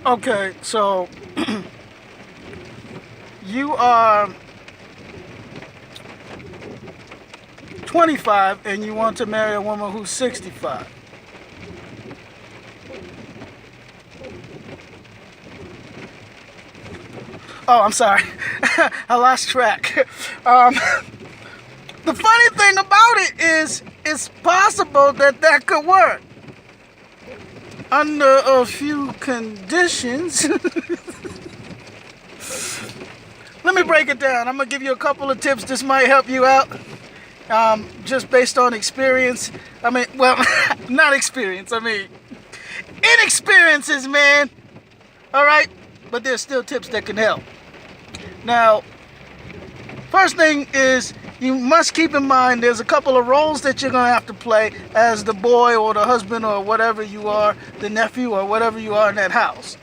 Okay, so you are 25 and you want to marry a woman who's 65. Oh, I'm sorry. I lost track. Um, the funny thing about it is, it's possible that that could work under a few conditions. Let me break it down. I'm going to give you a couple of tips. This might help you out. Just based on experience. I mean, well, not experience. I mean, inexperiences, man. All right? But there's still tips that can help. Now, first thing is you must keep in mind there's a couple of roles that you're going to have to play as the boy or the husband or whatever you are, the nephew or whatever you are in that house.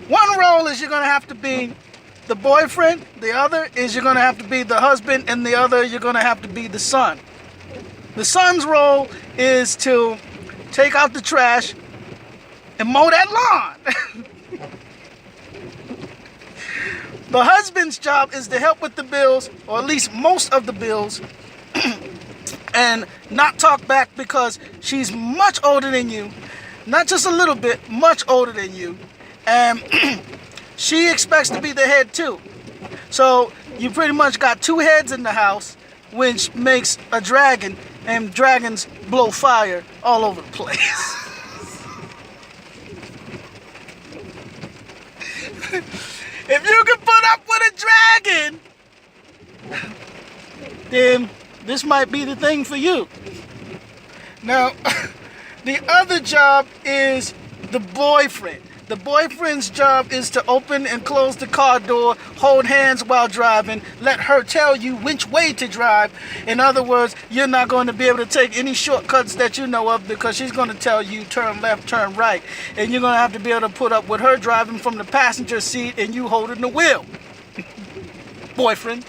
One role is you're going to have to be the boyfriend, the other is you're going to have to be the husband, and the other you're going to have to be the son. The son's role is to take out the trash and mow that lawn. The husband's job is to help with the bills, or at least most of the bills, and not talk back because she's much older than you. Not just a little bit, much older than you. And she expects to be the head too. So you pretty much got two heads in the house, which makes a dragon, and dragons blow fire all over the place. If you can put up with a dragon, then this might be the thing for you. Now, the other job is the boyfriend. The boyfriend's job is to open and close the car door, hold hands while driving, let her tell you which way to drive. In other words, you're not going to be able to take any shortcuts that you know of because she's going to tell you turn left, turn right. And you're going to have to be able to put up with her driving from the passenger seat and you holding the wheel. Boyfriend.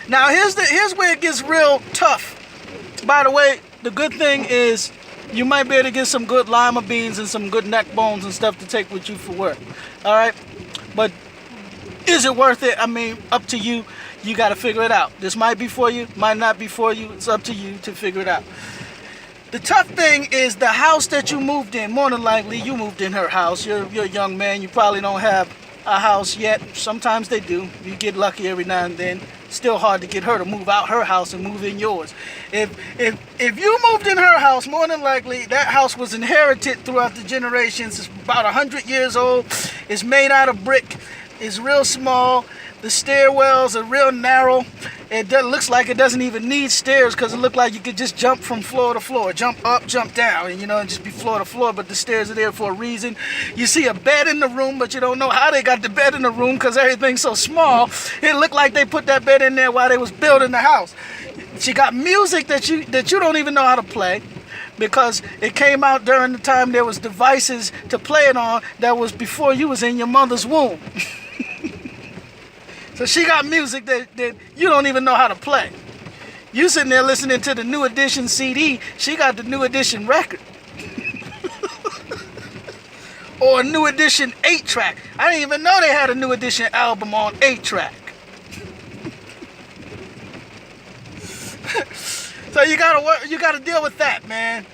Now here's where it gets real tough. By the way, the good thing is you might be able to get some good lima beans and some good neck bones and stuff to take with you for work. All right? But is it worth it? I mean, up to you. You got to figure it out. This might be for you, might not be for you. It's up to you to figure it out. The tough thing is the house that you moved in. More than likely, you moved in her house. You're a young man. You probably don't have a house yet. Sometimes they do. You get lucky every now and then. Still hard to get her to move out her house and move in yours. If you moved in her house, more than likely that house was inherited throughout the generations. It's about 100 years old. It's made out of brick. It's real small. The stairwells are real narrow. It looks like it doesn't even need stairs because it looked like you could just jump from floor to floor. Jump up, jump down, and just be floor to floor, but the stairs are there for a reason. You see a bed in the room, but you don't know how they got the bed in the room because everything's so small. It looked like they put that bed in there while they was building the house. She got music that you don't even know how to play because it came out during the time there was devices to play it on that was before you was in your mother's womb. So she got music that you don't even know how to play. You sitting there listening to the New Edition CD, she got the New Edition record. Or a New Edition 8-track. I didn't even know they had a New Edition album on 8-track. So you gotta deal with that, man.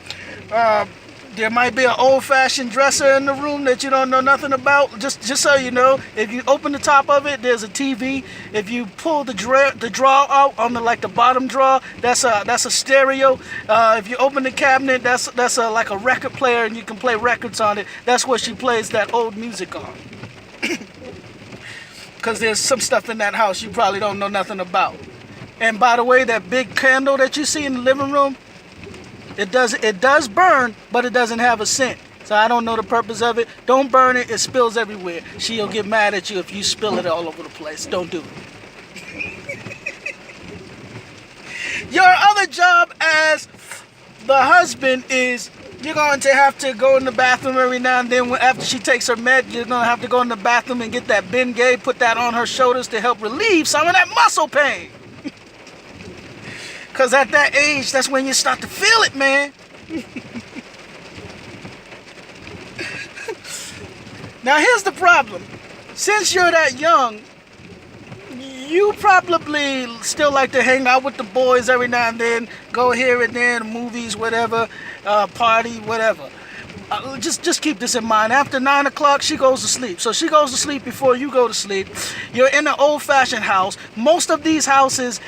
There might be an old-fashioned dresser in the room that you don't know nothing about. Just so you know, if you open the top of it, there's a TV. If you pull the drawer out on the bottom drawer, that's a stereo. If you open the cabinet, that's like a record player, and you can play records on it. That's what she plays that old music on. Because there's some stuff in that house you probably don't know nothing about. And by the way, that big candle that you see in the living room, it does burn, but it doesn't have a scent. So I don't know the purpose of it. Don't burn it. It spills everywhere. She'll get mad at you if you spill it all over the place. Don't do it. Your other job as the husband is you're going to have to go in the bathroom every now and then. After she takes her med, you're going to have to go in the bathroom and get that Bengay, put that on her shoulders to help relieve some of that muscle pain. Because at that age, that's when you start to feel it, man. Now, here's the problem. Since you're that young, you probably still like to hang out with the boys every now and then, go here and there, movies, whatever, party, whatever. Just keep this in mind. After 9 o'clock, she goes to sleep. So she goes to sleep before you go to sleep. You're in an old-fashioned house. Most of these houses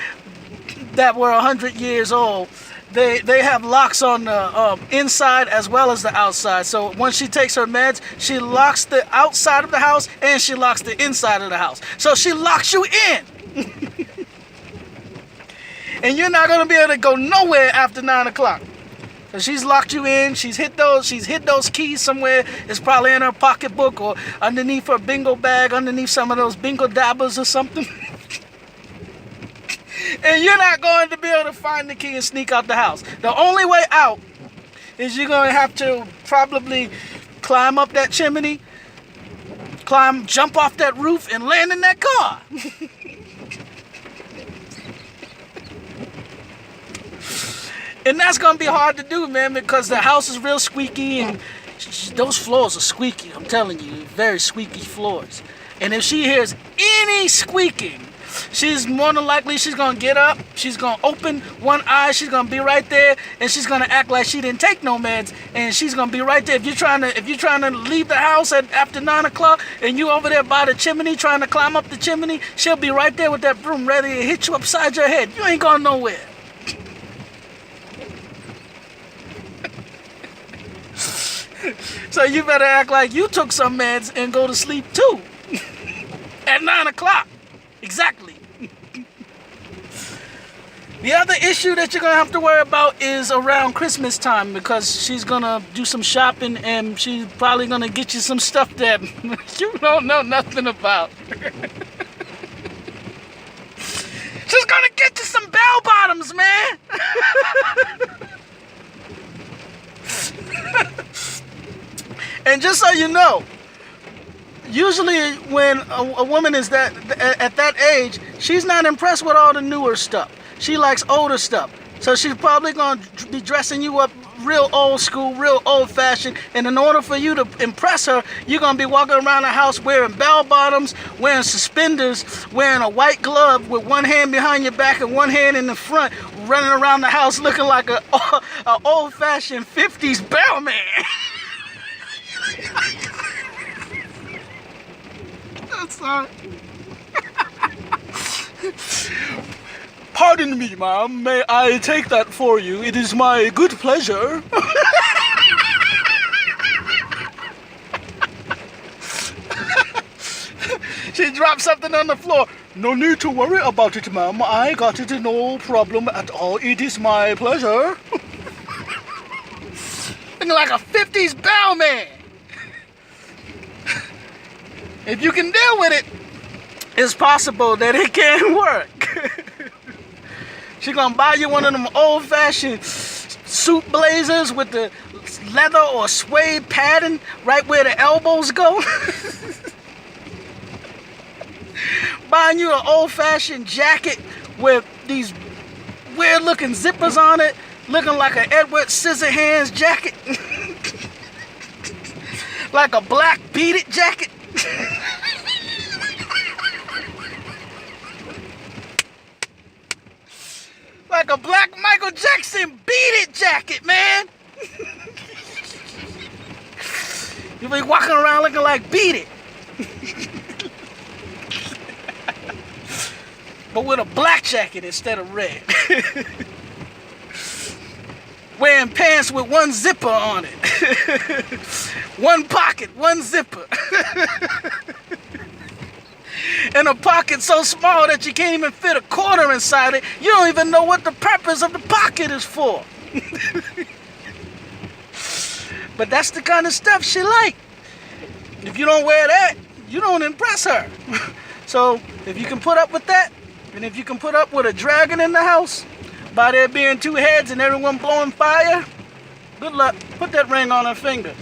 that were 100 years old, they have locks on the inside as well as the outside. So once she takes her meds, she locks the outside of the house and she locks the inside of the house. So she locks you in. And you're not gonna be able to go nowhere after 9 o'clock. So she's locked you in. She's hid those keys somewhere. It's probably in her pocketbook or underneath her bingo bag, underneath some of those bingo dabbers or something. And you're not going to be able to find the key and sneak out the house. The only way out is you're going to have to probably climb up that chimney, jump off that roof, and land in that car. And that's going to be hard to do, man, because the house is real squeaky and those floors are squeaky. I'm telling you, very squeaky floors. And if she hears any squeaking, she's more than likely, she's going to get up, she's going to open one eye, she's going to be right there, and she's going to act like she didn't take no meds, and she's going to be right there. If you're trying to leave the house after 9 o'clock, and you over there by the chimney trying to climb up the chimney, she'll be right there with that broom ready to hit you upside your head. You ain't going nowhere. So you better act like you took some meds and go to sleep too. At 9 o'clock. Exactly. The other issue that you're going to have to worry about is around Christmas time, because she's going to do some shopping and she's probably going to get you some stuff that you don't know nothing about. She's going to get you some bell bottoms, man. And just so you know, usually when a woman is at that age, she's not impressed with all the newer stuff. She likes older stuff. So she's probably going to be dressing you up real old school, real old fashioned. And in order for you to impress her, you're going to be walking around the house wearing bell bottoms, wearing suspenders, wearing a white glove with one hand behind your back and one hand in the front, running around the house looking like a old fashioned 50s bellman. Sorry. Pardon me, ma'am. May I take that for you? It is my good pleasure. She dropped something on the floor. No need to worry about it, ma'am. I got it, no problem at all. It is my pleasure. Looking like a 50s bellman. If you can deal with it, it's possible that it can work. She's gonna buy you one of them old-fashioned suit blazers with the leather or suede padding right where the elbows go. Buying you an old-fashioned jacket with these weird-looking zippers on it, looking like an Edward Scissorhands jacket. Like a black beat it jacket. Like a black Michael Jackson beat it jacket, man. You be walking around looking like Beat It. But with a black jacket instead of red. Wearing pants with one zipper on it. One pocket, one zipper. And a pocket so small that you can't even fit a quarter inside it. You don't even know what the purpose of the pocket is for. But that's the kind of stuff she like. If you don't wear that, you don't impress her. So if you can put up with that, and if you can put up with a dragon in the house, by there being two heads and everyone blowing fire, good luck. Put that ring on her finger.